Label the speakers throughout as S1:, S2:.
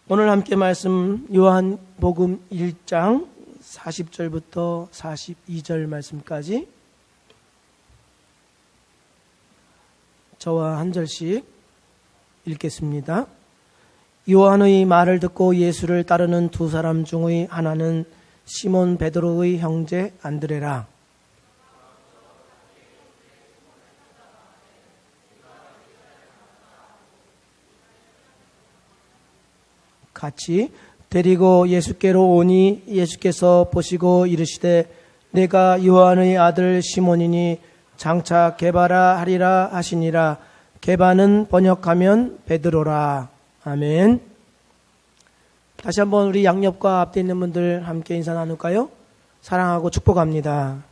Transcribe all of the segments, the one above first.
S1: 오늘 함께 말씀 요한복음 1장 40절부터 42절 말씀까지 저와 한 절씩 읽겠습니다. 요한의 말을 듣고 예수를 따르는 두 사람 중의 하나는 시몬 베드로의 형제 안드레라. 같이 데리고 예수께로 오니 예수께서 보시고 이르시되 내가 요한의 아들 시몬이니 장차 게바라 하리라 하시니라. 게바는 번역하면 베드로라. 아멘. 다시 한번 우리 양옆과 앞에 있는 분들 함께 인사 나눌까요? 사랑하고 축복합니다.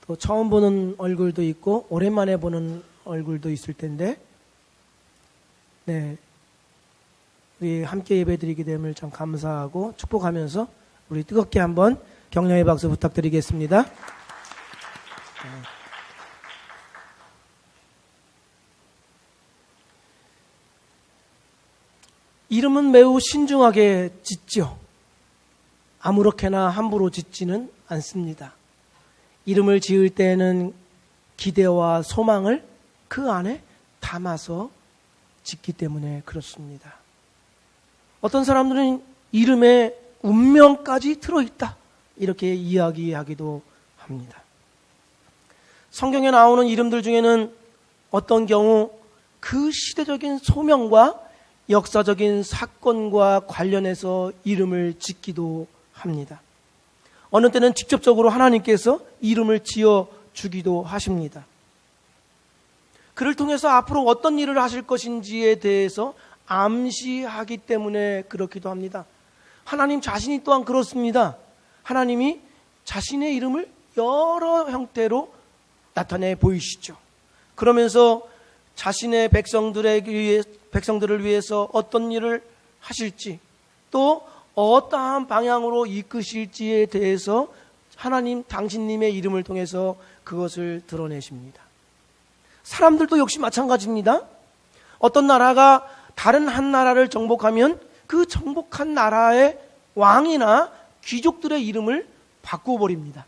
S1: 또 처음 보는 얼굴도 있고 오랜만에 보는 얼굴도 있을 텐데 네. 우리 함께 예배드리게 됨을 참 감사하고 축복하면서 우리 뜨겁게 한번 격려의 박수 부탁드리겠습니다. 이름은 매우 신중하게 짓죠. 아무렇게나 함부로 짓지는 않습니다. 이름을 지을 때에는 기대와 소망을 그 안에 담아서 짓기 때문에 그렇습니다. 어떤 사람들은 이름에 운명까지 들어있다 이렇게 이야기하기도 합니다. 성경에 나오는 이름들 중에는 어떤 경우 그 시대적인 소명과 역사적인 사건과 관련해서 이름을 짓기도 합니다. 어느 때는 직접적으로 하나님께서 이름을 지어주기도 하십니다. 그를 통해서 앞으로 어떤 일을 하실 것인지에 대해서 암시하기 때문에 그렇기도 합니다. 하나님 자신이 또한 그렇습니다. 하나님이 자신의 이름을 여러 형태로 나타내 보이시죠. 그러면서 자신의 백성들을 위해서 어떤 일을 하실지 또 어떠한 방향으로 이끄실지에 대해서 하나님 당신님의 이름을 통해서 그것을 드러내십니다. 사람들도 역시 마찬가지입니다. 어떤 나라가 다른 한 나라를 정복하면 그 정복한 나라의 왕이나 귀족들의 이름을 바꿔버립니다.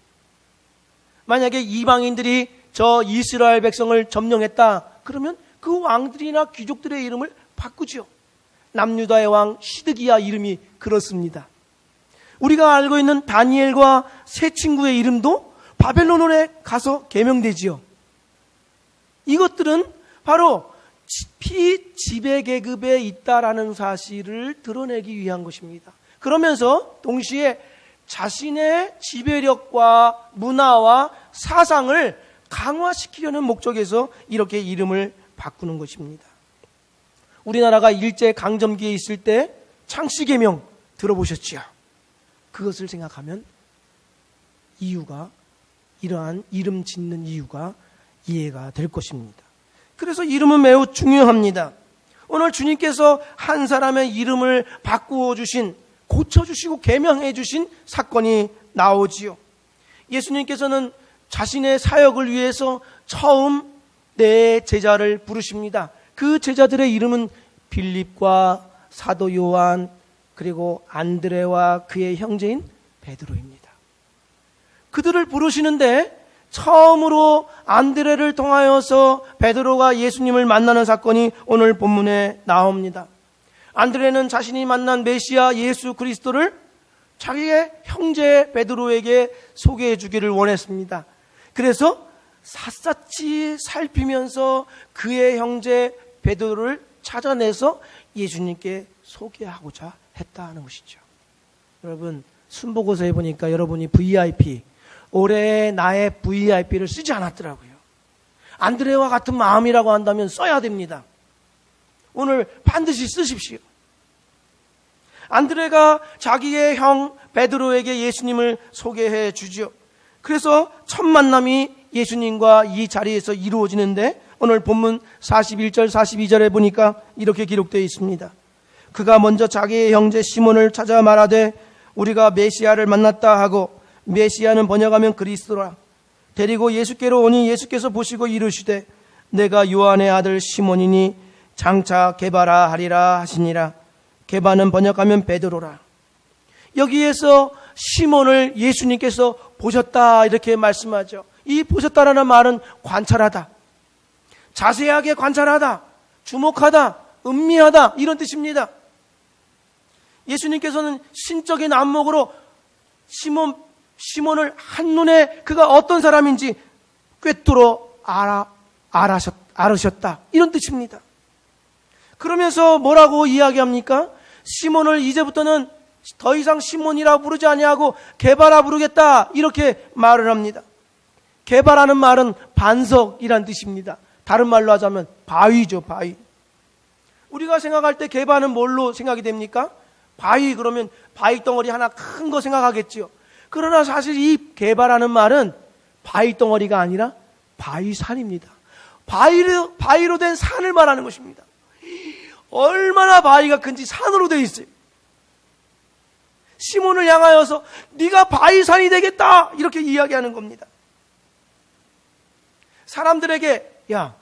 S1: 만약에 이방인들이 저 이스라엘 백성을 점령했다 그러면 그 왕들이나 귀족들의 이름을 바꾸죠. 남유다의 왕 시드기야 이름이 그렇습니다. 우리가 알고 있는 다니엘과 세 친구의 이름도 바벨론에 가서 개명되지요. 이것들은 바로 피지배계급에 있다라는 사실을 드러내기 위한 것입니다. 그러면서 동시에 자신의 지배력과 문화와 사상을 강화시키려는 목적에서 이렇게 이름을 바꾸는 것입니다. 우리나라가 일제강점기에 있을 때 창씨개명 들어보셨죠? 그것을 생각하면 이러한 이름 짓는 이유가 이해가 될 것입니다. 그래서 이름은 매우 중요합니다. 오늘 주님께서 한 사람의 이름을 바꾸어 주신, 고쳐주시고 개명해 주신 사건이 나오지요. 예수님께서는 자신의 사역을 위해서 처음 네 제자를 부르십니다. 그 제자들의 이름은 빌립과 사도 요한 그리고 안드레와 그의 형제인 베드로입니다. 그들을 부르시는데 처음으로 안드레를 통하여서 베드로가 예수님을 만나는 사건이 오늘 본문에 나옵니다. 안드레는 자신이 만난 메시아 예수 그리스도를 자기의 형제 베드로에게 소개해 주기를 원했습니다. 그래서 샅샅이 살피면서 그의 형제 베드로를 찾아내서 예수님께 소개하고자 했다는 것이죠. 여러분 순복음서에 보니까 여러분이 VIP 올해 나의 VIP를 쓰지 않았더라고요. 안드레와 같은 마음이라고 한다면 써야 됩니다. 오늘 반드시 쓰십시오. 안드레가 자기의 형 베드로에게 예수님을 소개해 주죠. 그래서 첫 만남이 예수님과 이 자리에서 이루어지는데 오늘 본문 41절 42절에 보니까 이렇게 기록되어 있습니다. 그가 먼저 자기의 형제 시몬을 찾아 말하되 우리가 메시아를 만났다 하고, 메시아는 번역하면 그리스도라. 데리고 예수께로 오니 예수께서 보시고 이르시되 내가 요한의 아들 시몬이니 장차 게바라 하리라 하시니라. 개바는 번역하면 베드로라. 여기에서 시몬을 예수님께서 보셨다 이렇게 말씀하죠. 이 보셨다라는 말은 관찰하다, 자세하게 관찰하다, 주목하다, 음미하다 이런 뜻입니다. 예수님께서는 신적인 안목으로 시몬을 한눈에 그가 어떤 사람인지 꿰뚫어 알으셨다 이런 뜻입니다. 그러면서 뭐라고 이야기합니까? 시몬을 이제부터는 더 이상 시몬이라 부르지 아니하고 게바라 부르겠다 이렇게 말을 합니다. 게바라는 말은 반석이란 뜻입니다. 다른 말로 하자면 바위죠, 바위. 우리가 생각할 때 게바는 뭘로 생각이 됩니까? 바위 그러면 바위 덩어리 하나 큰 거 생각하겠지요. 그러나 사실 이 게바라는 말은 바위 덩어리가 아니라 바위산입니다. 바위로 된 산을 말하는 것입니다. 얼마나 바위가 큰지 산으로 되어 있어요. 시몬을 향하여서 네가 바위산이 되겠다 이렇게 이야기하는 겁니다. 사람들에게 야,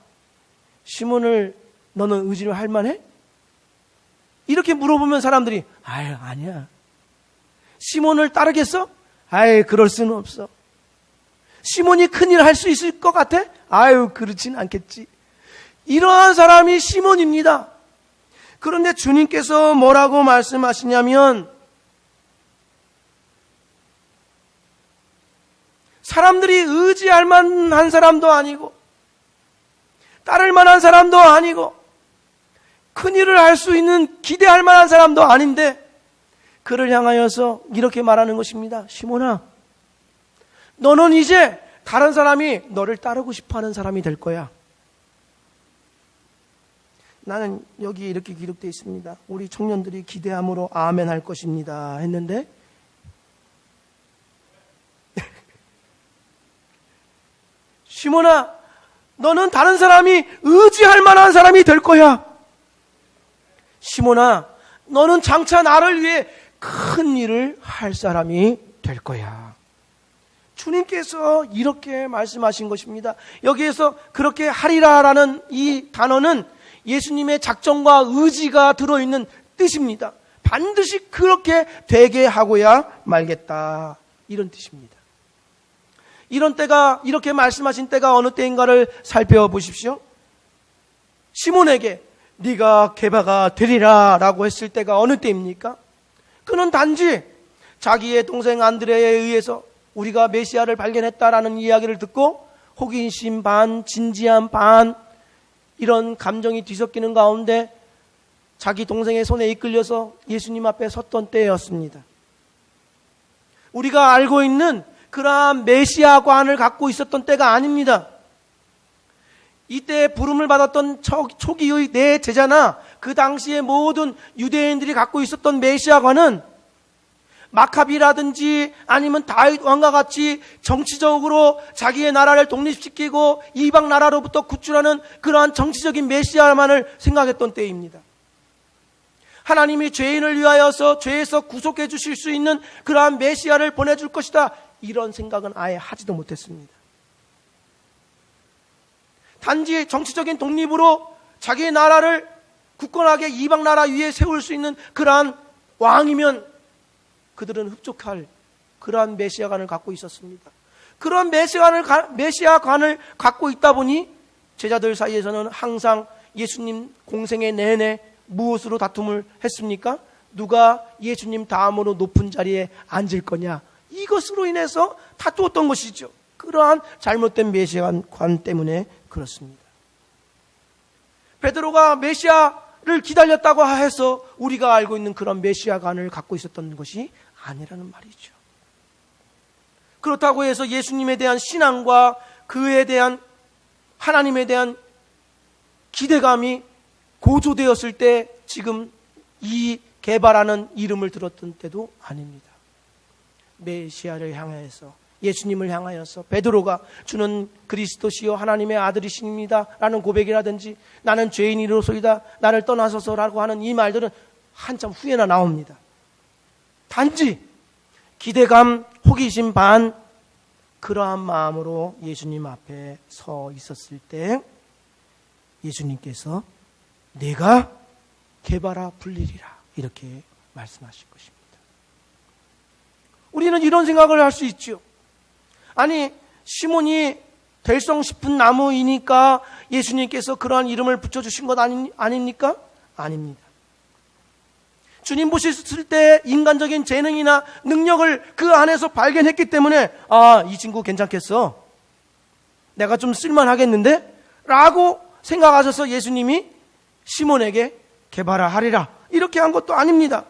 S1: 시몬을 너는 의지를 할 만해? 이렇게 물어보면 사람들이 아유 아니야. 시몬을 따르겠어? 아유 그럴 수는 없어. 시몬이 큰일 할 수 있을 것 같아? 아유 그렇진 않겠지. 이러한 사람이 시몬입니다. 그런데 주님께서 뭐라고 말씀하시냐면 사람들이 의지할 만한 사람도 아니고 따를 만한 사람도 아니고 큰일을 할 수 있는 기대할 만한 사람도 아닌데 그를 향하여서 이렇게 말하는 것입니다. 시몬아, 너는 이제 다른 사람이 너를 따르고 싶어하는 사람이 될 거야. 나는 여기 이렇게 기록되어 있습니다. 우리 청년들이 기대함으로 아멘 할 것입니다 했는데 시몬아, 너는 다른 사람이 의지할 만한 사람이 될 거야. 시몬아, 너는 장차 나를 위해 큰 일을 할 사람이 될 거야. 주님께서 이렇게 말씀하신 것입니다. 여기에서 그렇게 하리라라는 이 단어는 예수님의 작정과 의지가 들어있는 뜻입니다. 반드시 그렇게 되게 하고야 말겠다 이런 뜻입니다. 이런 때가, 이렇게 말씀하신 때가 어느 때인가를 살펴보십시오. 시몬에게 네가 게바가 되리라 라고 했을 때가 어느 때입니까? 그는 단지 자기의 동생 안드레에 의해서 우리가 메시아를 발견했다라는 이야기를 듣고 호기심 반, 진지함 반 이런 감정이 뒤섞이는 가운데 자기 동생의 손에 이끌려서 예수님 앞에 섰던 때였습니다. 우리가 알고 있는 그러한 메시아관을 갖고 있었던 때가 아닙니다. 이때 부름을 받았던 초기의 내 제자나 그 당시에 모든 유대인들이 갖고 있었던 메시아관은 마카비라든지 아니면 다윗 왕과 같이 정치적으로 자기의 나라를 독립시키고 이방 나라로부터 구출하는 그러한 정치적인 메시아만을 생각했던 때입니다. 하나님이 죄인을 위하여서 죄에서 구속해 주실 수 있는 그러한 메시아를 보내줄 것이다, 이런 생각은 아예 하지도 못했습니다. 단지 정치적인 독립으로 자기의 나라를 굳건하게 이방 나라 위에 세울 수 있는 그러한 왕이면 그들은 흡족할 그러한 메시아관을 갖고 있었습니다. 그런 메시아관을 갖고 있다 보니 제자들 사이에서는 항상 예수님 공생애 내내 무엇으로 다툼을 했습니까? 누가 예수님 다음으로 높은 자리에 앉을 거냐, 이것으로 인해서 다투었던 것이죠. 그러한 잘못된 메시아관 때문에 그렇습니다. 베드로가 메시아를 기다렸다고 해서 우리가 알고 있는 그런 메시아관을 갖고 있었던 것이 아니라는 말이죠. 그렇다고 해서 예수님에 대한 신앙과 그에 대한 하나님에 대한 기대감이 고조되었을 때 지금 이 게바라는 이름을 들었던 때도 아닙니다. 메시아를 향하여서, 예수님을 향하여서 베드로가 주는 그리스도시요 하나님의 아들이십니다 라는 고백이라든지 나는 죄인이로소이다 나를 떠나소서라고 하는 이 말들은 한참 후에나 나옵니다. 단지 기대감, 호기심 반 그러한 마음으로 예수님 앞에 서 있었을 때 예수님께서 내가 게바라 불리리라 이렇게 말씀하신 것입니다. 우리는 이런 생각을 할 수 있죠. 아니, 시몬이 될성 싶은 나무이니까 예수님께서 그러한 이름을 붙여주신 것 아닙니까? 아닙니다. 주님 보셨을 때 인간적인 재능이나 능력을 그 안에서 발견했기 때문에 이 친구 괜찮겠어, 내가 좀 쓸만하겠는데? 라고 생각하셔서 예수님이 시몬에게 개발하리라 이렇게 한 것도 아닙니다.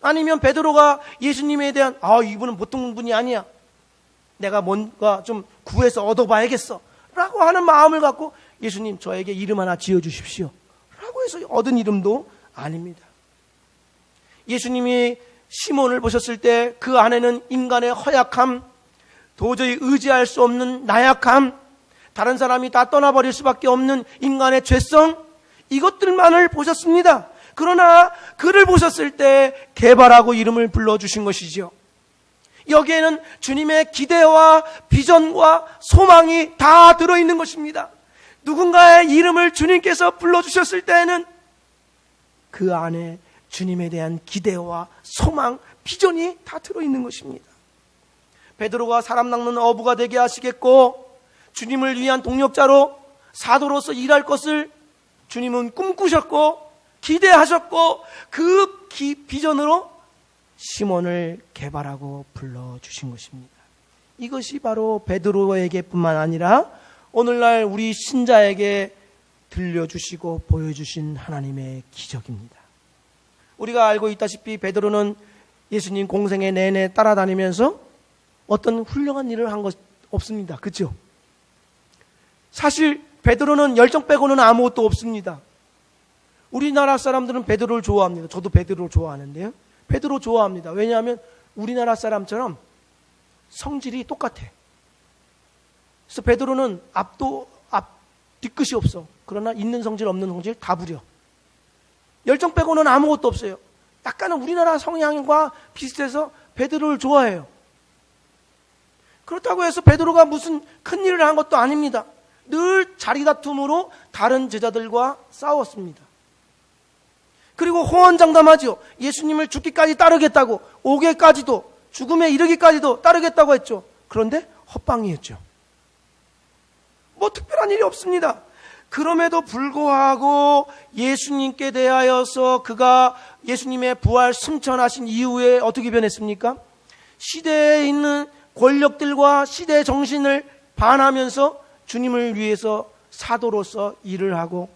S1: 아니면 베드로가 예수님에 대한 이분은 보통 분이 아니야, 내가 뭔가 좀 구해서 얻어봐야겠어 라고 하는 마음을 갖고 예수님 저에게 이름 하나 지어주십시오 라고 해서 얻은 이름도 아닙니다. 예수님이 시몬을 보셨을 때 그 안에는 인간의 허약함, 도저히 의지할 수 없는 나약함, 다른 사람이 다 떠나버릴 수밖에 없는 인간의 죄성, 이것들만을 보셨습니다. 그러나 그를 보셨을 때 개발하고 이름을 불러주신 것이지요. 여기에는 주님의 기대와 비전과 소망이 다 들어있는 것입니다. 누군가의 이름을 주님께서 불러주셨을 때에는 그 안에 주님에 대한 기대와 소망, 비전이 다 들어있는 것입니다. 베드로가 사람 낚는 어부가 되게 하시겠고 주님을 위한 동력자로 사도로서 일할 것을 주님은 꿈꾸셨고 기대하셨고 그 비전으로 시몬을 개발하고 불러주신 것입니다. 이것이 바로 베드로에게뿐만 아니라 오늘날 우리 신자에게 들려주시고 보여주신 하나님의 기적입니다. 우리가 알고 있다시피 베드로는 예수님 공생애 내내 따라다니면서 어떤 훌륭한 일을 한 것 없습니다. 그렇죠? 사실 베드로는 열정 빼고는 아무것도 없습니다. 우리나라 사람들은 베드로를 좋아합니다. 저도 베드로를 좋아하는데요. 베드로 좋아합니다. 왜냐하면 우리나라 사람처럼 성질이 똑같아. 그래서 베드로는 앞 뒤끝이 없어. 그러나 있는 성질 없는 성질 다 부려. 열정 빼고는 아무것도 없어요. 약간은 우리나라 성향과 비슷해서 베드로를 좋아해요. 그렇다고 해서 베드로가 무슨 큰 일을 한 것도 아닙니다. 늘 자리다툼으로 다른 제자들과 싸웠습니다. 그리고 호언장담하죠. 예수님을 죽기까지 따르겠다고, 오게까지도, 죽음에 이르기까지도 따르겠다고 했죠. 그런데 헛방이었죠. 뭐 특별한 일이 없습니다. 그럼에도 불구하고 예수님께 대하여서 그가 예수님의 부활 승천하신 이후에 어떻게 변했습니까? 시대에 있는 권력들과 시대의 정신을 반하면서 주님을 위해서 사도로서 일을 하고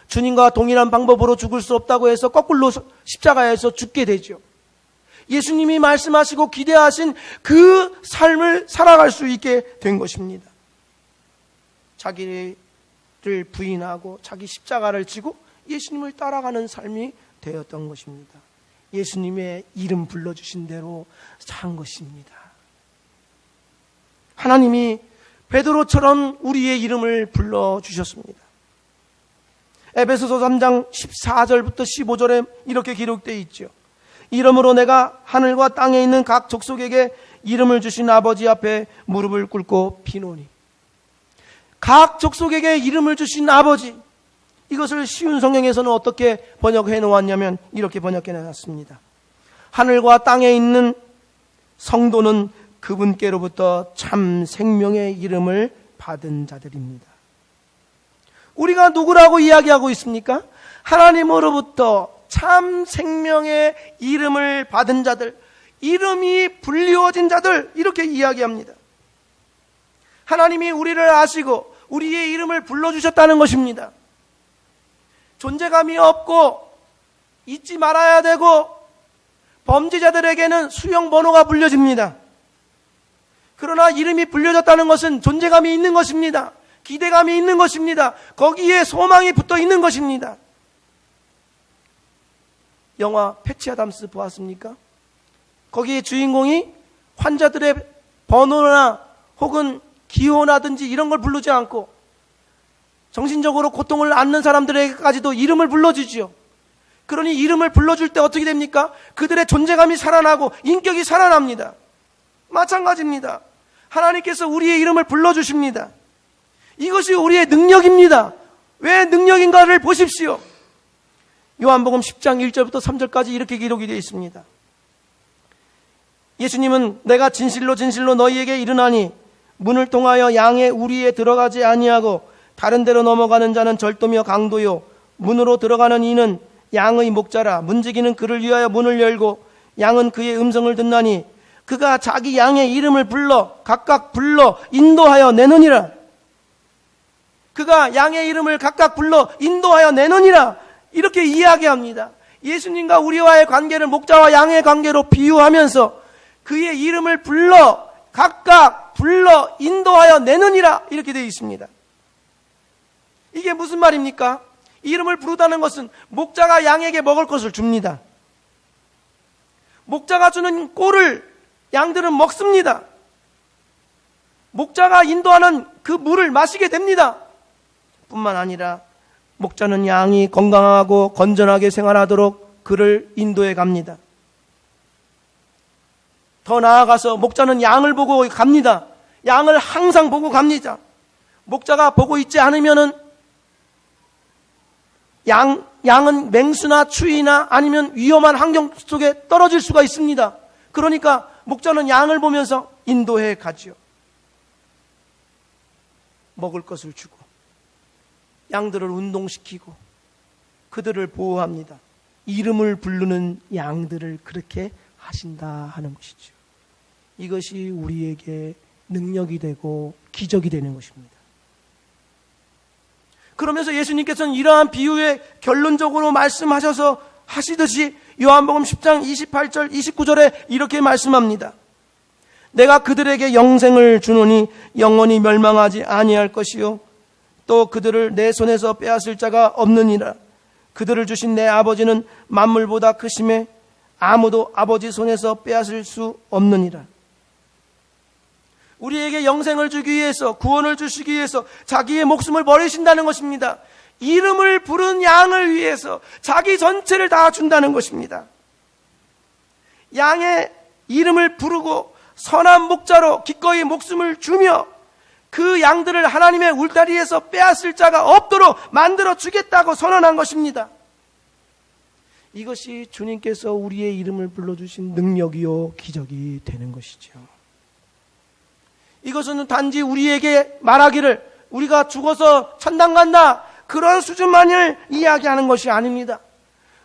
S1: 주님과 동일한 방법으로 죽을 수 없다고 해서 거꾸로 십자가에서 죽게 되죠. 예수님이 말씀하시고 기대하신 그 삶을 살아갈 수 있게 된 것입니다. 자기를 부인하고 자기 십자가를 지고 예수님을 따라가는 삶이 되었던 것입니다. 예수님의 이름 불러주신 대로 산 것입니다. 하나님이 베드로처럼 우리의 이름을 불러주셨습니다. 에베소서 3장 14절부터 15절에 이렇게 기록되어 있죠. 이러므로 내가 하늘과 땅에 있는 각 족속에게 이름을 주신 아버지 앞에 무릎을 꿇고 비노니. 각 족속에게 이름을 주신 아버지, 이것을 쉬운 성경에서는 어떻게 번역해 놓았냐면 이렇게 번역해 놨습니다. 하늘과 땅에 있는 성도는 그분께로부터 참 생명의 이름을 받은 자들입니다. 우리가 누구라고 이야기하고 있습니까? 하나님으로부터 참 생명의 이름을 받은 자들, 이름이 불리워진 자들, 이렇게 이야기합니다. 하나님이 우리를 아시고 우리의 이름을 불러주셨다는 것입니다. 존재감이 없고 잊지 말아야 되고 범죄자들에게는 수용 번호가 불려집니다. 그러나 이름이 불려졌다는 것은 존재감이 있는 것입니다. 기대감이 있는 것입니다. 거기에 소망이 붙어 있는 것입니다. 영화 패치 아담스 보았습니까? 거기에 주인공이 환자들의 번호나 혹은 기호나든지 이런 걸 부르지 않고 정신적으로 고통을 앓는 사람들에게까지도 이름을 불러주지요. 그러니 이름을 불러줄 때 어떻게 됩니까? 그들의 존재감이 살아나고 인격이 살아납니다. 마찬가지입니다. 하나님께서 우리의 이름을 불러주십니다. 이것이 우리의 능력입니다. 왜 능력인가를 보십시오. 요한복음 10장 1절부터 3절까지 이렇게 기록이 되어 있습니다. 예수님은 내가 진실로 진실로 너희에게 이르나니 문을 통하여 양의 우리에 들어가지 아니하고 다른 데로 넘어가는 자는 절도며 강도요 문으로 들어가는 이는 양의 목자라. 문지기는 그를 위하여 문을 열고 양은 그의 음성을 듣나니 그가 자기 양의 이름을 각각 불러 인도하여 내느니라. 그가 양의 이름을 각각 불러 인도하여 내느니라. 이렇게 이야기합니다. 예수님과 우리와의 관계를 목자와 양의 관계로 비유하면서 그의 이름을 각각 불러 인도하여 내느니라. 이렇게 되어 있습니다. 이게 무슨 말입니까? 이름을 부르다는 것은 목자가 양에게 먹을 것을 줍니다. 목자가 주는 꼴을 양들은 먹습니다. 목자가 인도하는 그 물을 마시게 됩니다. 뿐만 아니라 목자는 양이 건강하고 건전하게 생활하도록 그를 인도해 갑니다. 더 나아가서 목자는 양을 보고 갑니다. 양을 항상 보고 갑니다. 목자가 보고 있지 않으면은 양은 맹수나 추위나 아니면 위험한 환경 속에 떨어질 수가 있습니다. 그러니까 목자는 양을 보면서 인도해 가지요. 먹을 것을 주고 양들을 운동시키고 그들을 보호합니다. 이름을 부르는 양들을 그렇게 하신다 하는 것이죠. 이것이 우리에게 능력이 되고 기적이 되는 것입니다. 그러면서 예수님께서는 이러한 비유에 결론적으로 말씀하셔서 하시듯이 요한복음 10장 28절 29절에 이렇게 말씀합니다. 내가 그들에게 영생을 주노니 영원히 멸망하지 아니할 것이요 또 그들을 내 손에서 빼앗을 자가 없느니라. 그들을 주신 내 아버지는 만물보다 크심에 아무도 아버지 손에서 빼앗을 수 없느니라. 우리에게 영생을 주기 위해서, 구원을 주시기 위해서 자기의 목숨을 버리신다는 것입니다. 이름을 부른 양을 위해서 자기 전체를 다 준다는 것입니다. 양의 이름을 부르고 선한 목자로 기꺼이 목숨을 주며 그 양들을 하나님의 울타리에서 빼앗을 자가 없도록 만들어 주겠다고 선언한 것입니다. 이것이 주님께서 우리의 이름을 불러주신 능력이요 기적이 되는 것이죠. 이것은 단지 우리에게 말하기를 우리가 죽어서 천당 간다 그런 수준만을 이야기하는 것이 아닙니다.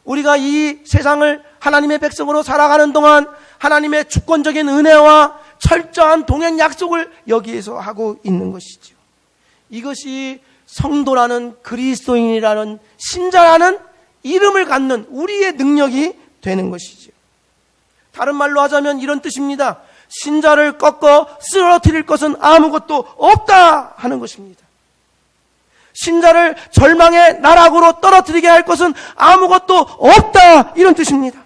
S1: 우리가 이 세상을 하나님의 백성으로 살아가는 동안 하나님의 주권적인 은혜와 철저한 동행 약속을 여기에서 하고 있는 것이죠. 이것이 성도라는 그리스도인이라는 신자라는 이름을 갖는 우리의 능력이 되는 것이죠. 다른 말로 하자면 이런 뜻입니다. 신자를 꺾어 쓰러뜨릴 것은 아무것도 없다 하는 것입니다. 신자를 절망의 나락으로 떨어뜨리게 할 것은 아무것도 없다 이런 뜻입니다.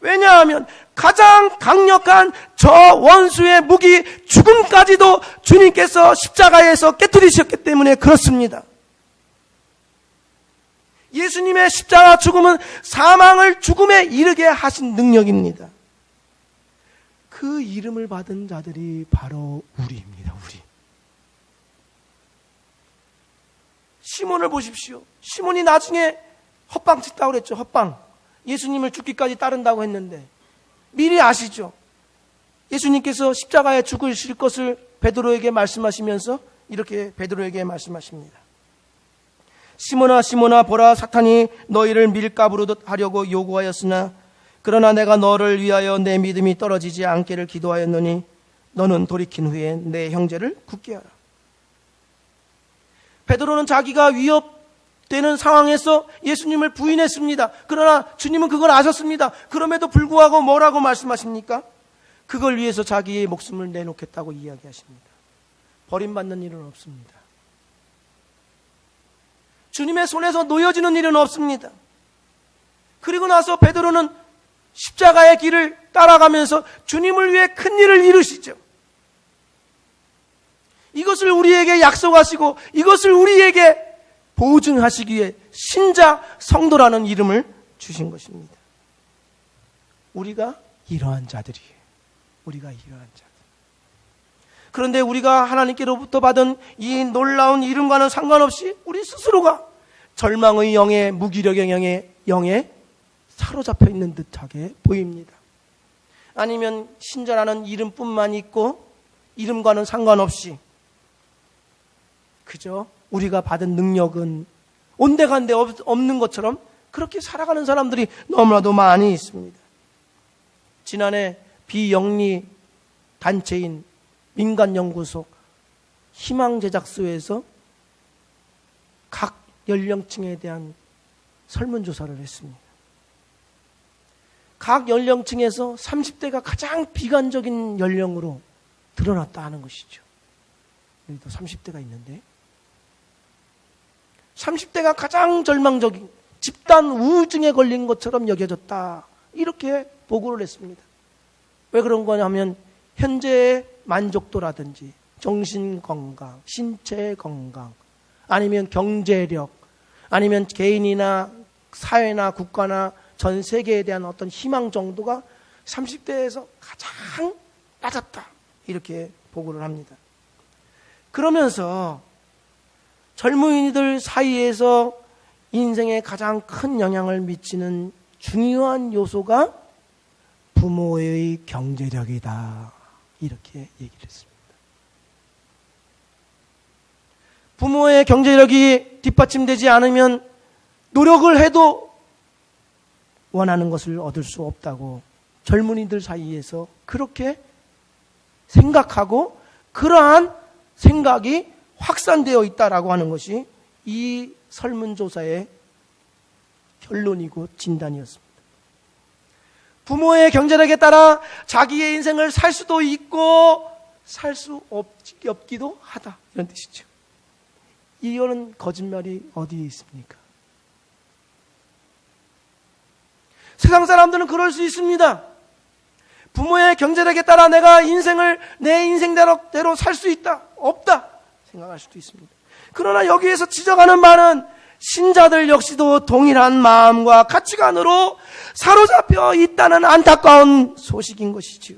S1: 왜냐하면 가장 강력한 저 원수의 무기 죽음까지도 주님께서 십자가에서 깨뜨리셨기 때문에 그렇습니다. 예수님의 십자가 죽음은 사망을 죽음에 이르게 하신 능력입니다. 그 이름을 받은 자들이 바로 우리입니다. 우리. 시몬을 보십시오. 시몬이 나중에 헛방 짓다고 그랬죠. 헛방. 예수님을 죽기까지 따른다고 했는데 미리 아시죠. 예수님께서 십자가에 죽으실 것을 베드로에게 말씀하시면서 이렇게 베드로에게 말씀하십니다. 시몬아 시몬아 보라 사탄이 너희를 밀가부로 하려고 요구하였으나 그러나 내가 너를 위하여 내 믿음이 떨어지지 않기를 기도하였노니 너는 돌이킨 후에 내 형제를 굳게 하라. 베드로는 자기가 위협되는 상황에서 예수님을 부인했습니다. 그러나 주님은 그걸 아셨습니다. 그럼에도 불구하고 뭐라고 말씀하십니까? 그걸 위해서 자기의 목숨을 내놓겠다고 이야기하십니다. 버림받는 일은 없습니다. 주님의 손에서 놓여지는 일은 없습니다. 그리고 나서 베드로는 십자가의 길을 따라가면서 주님을 위해 큰 일을 이루시죠. 이것을 우리에게 약속하시고 이것을 우리에게 보증하시기 위해 신자 성도라는 이름을 주신 것입니다. 우리가 이러한 자들이에요. 우리가 이러한 자들. 그런데 우리가 하나님께로부터 받은 이 놀라운 이름과는 상관없이 우리 스스로가 절망의 영에, 무기력의 영에 사로잡혀 있는 듯하게 보입니다. 아니면 신자라는 이름뿐만 있고 이름과는 상관없이 그저 우리가 받은 능력은 온데간데 없는 것처럼 그렇게 살아가는 사람들이 너무나도 많이 있습니다. 지난해 비영리 단체인 민간연구소 희망제작소에서 각 연령층에 대한 설문조사를 했습니다. 각 연령층에서 30대가 가장 비관적인 연령으로 드러났다 하는 것이죠. 여기도 30대가 있는데 30대가 가장 절망적인 집단 우울증에 걸린 것처럼 여겨졌다. 이렇게 보고를 했습니다. 왜 그런 거냐면 현재의 만족도라든지 정신건강, 신체건강, 아니면 경제력, 아니면 개인이나 사회나 국가나 전 세계에 대한 어떤 희망 정도가 30대에서 가장 낮았다. 이렇게 보고를 합니다. 그러면서 젊은이들 사이에서 인생에 가장 큰 영향을 미치는 중요한 요소가 부모의 경제력이다. 이렇게 얘기를 했습니다. 부모의 경제력이 뒷받침되지 않으면 노력을 해도 원하는 것을 얻을 수 없다고 젊은이들 사이에서 그렇게 생각하고 그러한 생각이 확산되어 있다라고 하는 것이 이 설문조사의 결론이고 진단이었습니다. 부모의 경제력에 따라 자기의 인생을 살 수도 있고 살 수 없기도 하다. 이런 뜻이죠. 이거는 거짓말이 어디에 있습니까? 세상 사람들은 그럴 수 있습니다. 부모의 경제력에 따라 내가 인생을 내 인생대로 살 수 있다, 없다 생각할 수도 있습니다. 그러나 여기에서 지적하는 바는 신자들 역시도 동일한 마음과 가치관으로 사로잡혀 있다는 안타까운 소식인 것이지요.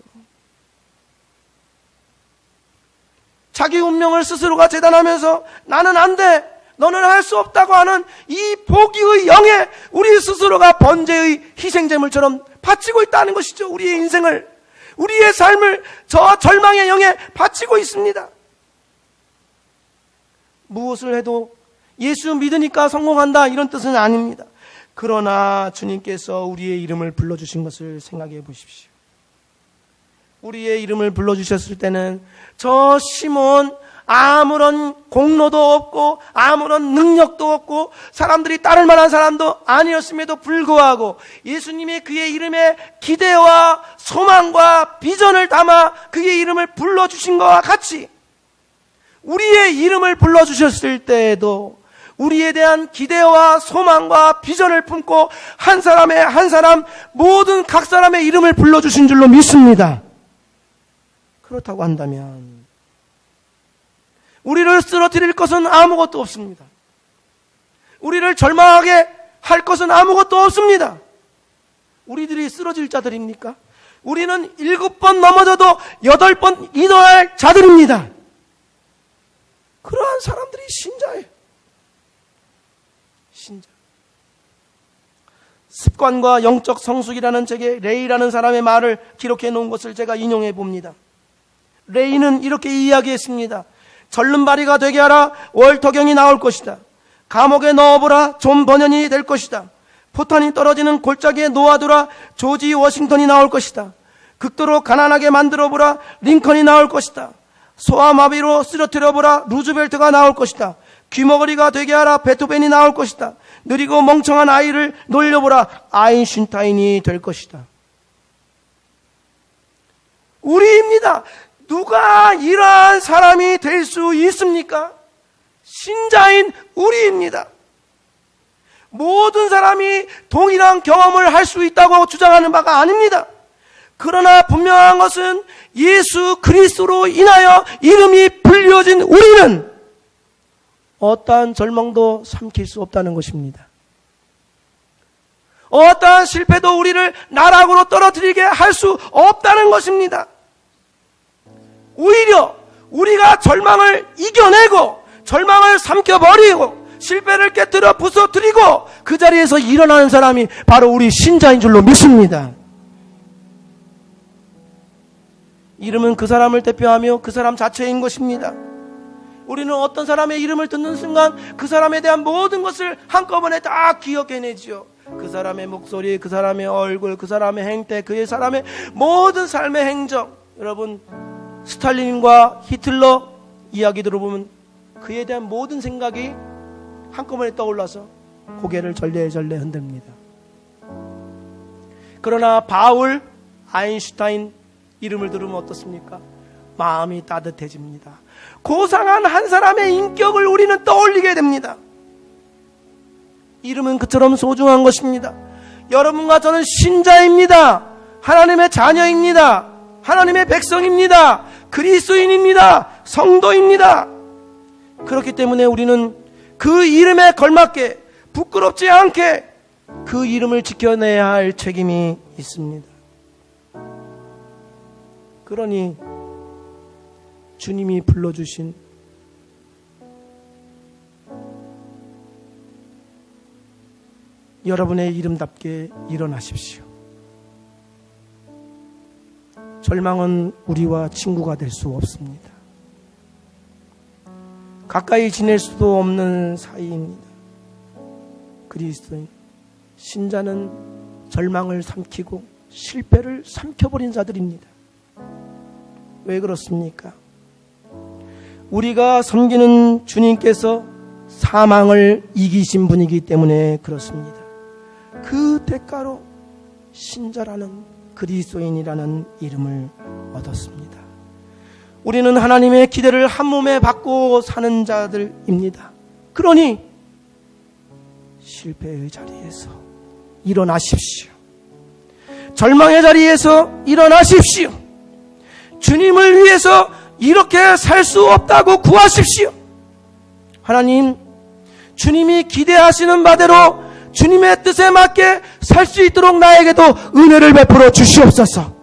S1: 자기 운명을 스스로가 재단하면서 나는 안 돼, 너는 할 수 없다고 하는 이 포기의 영에 우리 스스로가 번제의 희생제물처럼 바치고 있다는 것이죠. 우리의 인생을, 우리의 삶을 저 절망의 영에 바치고 있습니다. 무엇을 해도 예수 믿으니까 성공한다 이런 뜻은 아닙니다. 그러나 주님께서 우리의 이름을 불러주신 것을 생각해 보십시오. 우리의 이름을 불러주셨을 때는 저 시몬 아무런 공로도 없고 아무런 능력도 없고 사람들이 따를 만한 사람도 아니었음에도 불구하고 예수님이 그의 이름에 기대와 소망과 비전을 담아 그의 이름을 불러주신 것과 같이 우리의 이름을 불러주셨을 때에도 우리에 대한 기대와 소망과 비전을 품고 한 사람의 한 사람 모든 각 사람의 이름을 불러주신 줄로 믿습니다. 그렇다고 한다면 우리를 쓰러뜨릴 것은 아무것도 없습니다. 우리를 절망하게 할 것은 아무것도 없습니다. 우리들이 쓰러질 자들입니까? 우리는 7번 넘어져도 8번 일어날 자들입니다. 그러한 사람들이 신자예요. 신자. 습관과 영적 성숙이라는 책에 레이라는 사람의 말을 기록해 놓은 것을 제가 인용해 봅니다. 레이는 이렇게 이야기했습니다. 절름발이가 되게 하라. 월터경이 나올 것이다. 감옥에 넣어보라. 존 버년이 될 것이다. 포탄이 떨어지는 골짜기에 놓아두라. 조지 워싱턴이 나올 것이다. 극도로 가난하게 만들어보라. 링컨이 나올 것이다. 소아마비로 쓰러뜨려보라. 루즈벨트가 나올 것이다. 귀머거리가 되게 하라. 베토벤이 나올 것이다. 느리고 멍청한 아이를 놀려보라. 아인슈타인이 될 것이다. 우리입니다. 누가 이러한 사람이 될 수 있습니까? 신자인 우리입니다. 모든 사람이 동일한 경험을 할 수 있다고 주장하는 바가 아닙니다. 그러나 분명한 것은 예수 그리스도로 인하여 이름이 불려진 우리는 어떠한 절망도 삼킬 수 없다는 것입니다. 어떠한 실패도 우리를 나락으로 떨어뜨리게 할 수 없다는 것입니다. 오히려 우리가 절망을 이겨내고 절망을 삼켜버리고 실패를 깨뜨려 부서뜨리고 그 자리에서 일어나는 사람이 바로 우리 신자인 줄로 믿습니다. 이름은 그 사람을 대표하며 그 사람 자체인 것입니다. 우리는 어떤 사람의 이름을 듣는 순간 그 사람에 대한 모든 것을 한꺼번에 다 기억해내지요. 그 사람의 목소리, 그 사람의 얼굴, 그 사람의 행태, 그 사람의 모든 삶의 행적. 여러분, 스탈린과 히틀러 이야기 들어보면 그에 대한 모든 생각이 한꺼번에 떠올라서 고개를 절레절레 흔듭니다. 그러나 바울, 아인슈타인 이름을 들으면 어떻습니까? 마음이 따뜻해집니다. 고상한 한 사람의 인격을 우리는 떠올리게 됩니다. 이름은 그처럼 소중한 것입니다. 여러분과 저는 신자입니다. 하나님의 자녀입니다. 하나님의 백성입니다. 그리스도인입니다. 성도입니다. 그렇기 때문에 우리는 그 이름에 걸맞게 부끄럽지 않게 그 이름을 지켜내야 할 책임이 있습니다. 그러니 주님이 불러주신 여러분의 이름답게 일어나십시오. 절망은 우리와 친구가 될 수 없습니다. 가까이 지낼 수도 없는 사이입니다. 그리스도인 신자는 절망을 삼키고 실패를 삼켜버린 자들입니다. 왜 그렇습니까? 우리가 섬기는 주님께서 사망을 이기신 분이기 때문에 그렇습니다. 그 대가로 신자라는 그리스도인이라는 이름을 얻었습니다. 우리는 하나님의 기대를 한 몸에 받고 사는 자들입니다. 그러니 실패의 자리에서 일어나십시오. 절망의 자리에서 일어나십시오. 주님을 위해서 이렇게 살 수 없다고 구하십시오. 하나님, 주님이 기대하시는 바대로 주님의 뜻에 맞게 살 수 있도록 나에게도 은혜를 베풀어 주시옵소서.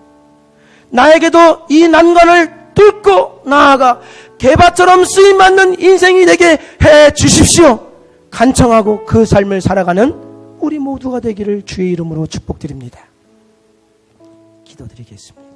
S1: 나에게도 이 난관을 뚫고 나아가 개밭처럼 쓰임받는 인생이 되게 해 주십시오. 간청하고 그 삶을 살아가는 우리 모두가 되기를 주의 이름으로 축복드립니다. 기도드리겠습니다.